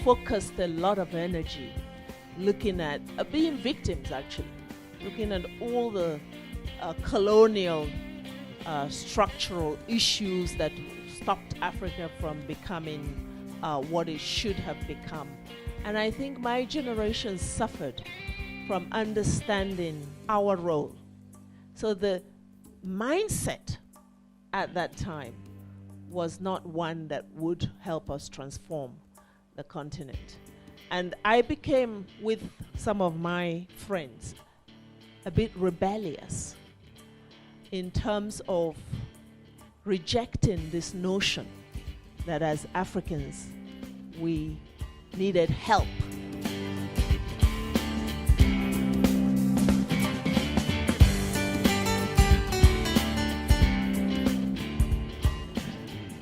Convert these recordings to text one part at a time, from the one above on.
focused a lot of energy looking at being victims, actually, looking at all the colonial structural issues that stopped Africa from becoming what it should have become. And I think my generation suffered from understanding our role. So the mindset at that time was not one that would help us transform the continent. And I became, with some of my friends, a bit rebellious in terms of rejecting this notion that as Africans we needed help.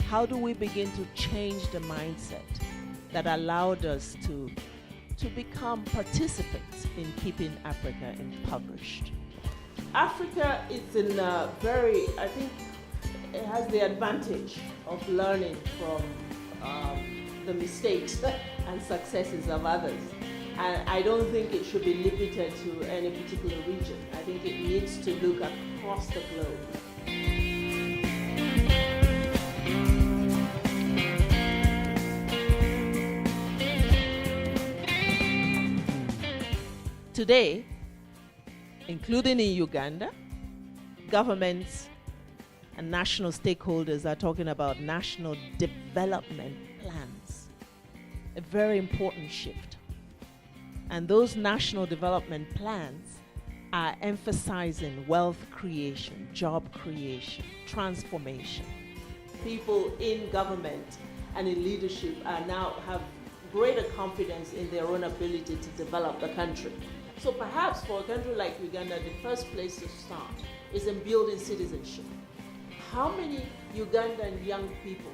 How do we begin to change the mindset that allowed us to become participants in keeping Africa impoverished? Africa is in a I think it has the advantage of learning from the mistakes and successes of others. And I don't think it should be limited to any particular region. I think it needs to look across the globe. Today, including in Uganda, governments and national stakeholders are talking about national development plans, a very important shift. And those national development plans are emphasizing wealth creation, job creation, transformation. People in government and in leadership now have greater confidence in their own ability to develop the country. So perhaps for a country like Uganda, the first place to start is in building citizenship. How many Ugandan young people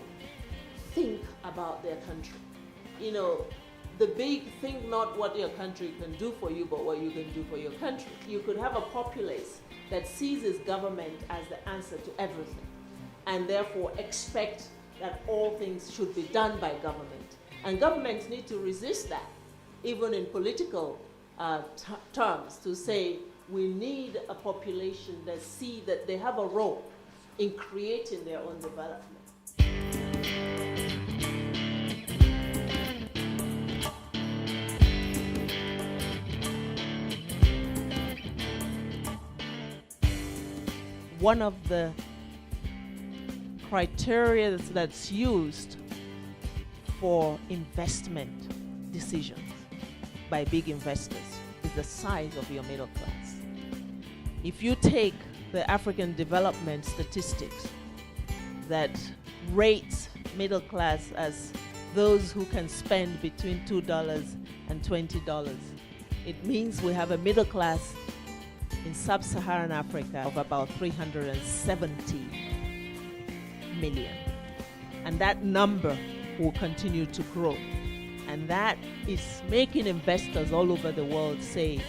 think about their country? You know, the big thing, not what your country can do for you, but what you can do for your country. You could have a populace that sees its government as the answer to everything, and therefore expect that all things should be done by government. And governments need to resist that, even in political terms, to say we need a population that see that they have a role in creating their own development. One of the criteria that's used for investment decisions by big investors is the size of your middle class. If you take the African development statistics that rates middle class as those who can spend between $2 and $20, it means we have a middle class in sub-Saharan Africa of about 370 million. And that number will continue to grow. And that is making investors all over the world say,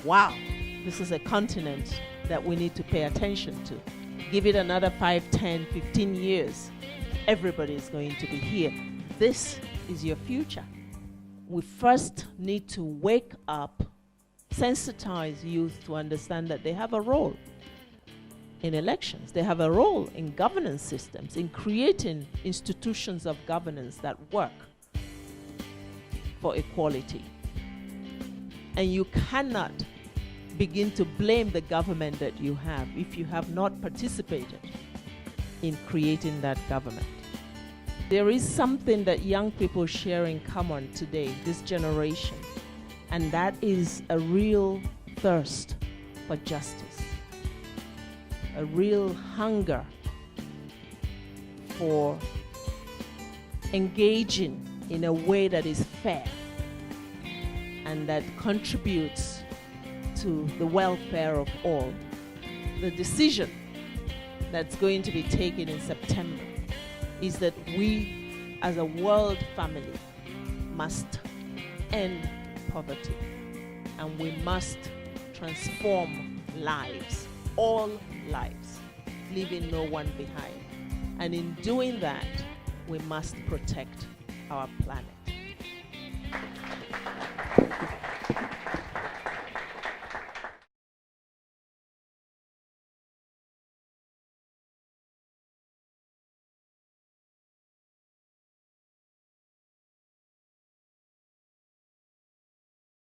wow, this is a continent that we need to pay attention to. Give it another 5, 10, 15 years. Everybody is going to be here. This is your future. We first need to wake up, sensitize youth to understand that they have a role in elections. They have a role in governance systems, in creating institutions of governance that work for equality. And you cannot begin to blame the government that you have if you have not participated in creating that government. There is something that young people share in common today, this generation, and that is a real thirst for justice, a real hunger for engaging in a way that is fair and that contributes to the welfare of all. The decision that's going to be taken in September is that we, as a world family, must end poverty, and we must transform lives, all lives, leaving no one behind. And in doing that, we must protect our planet.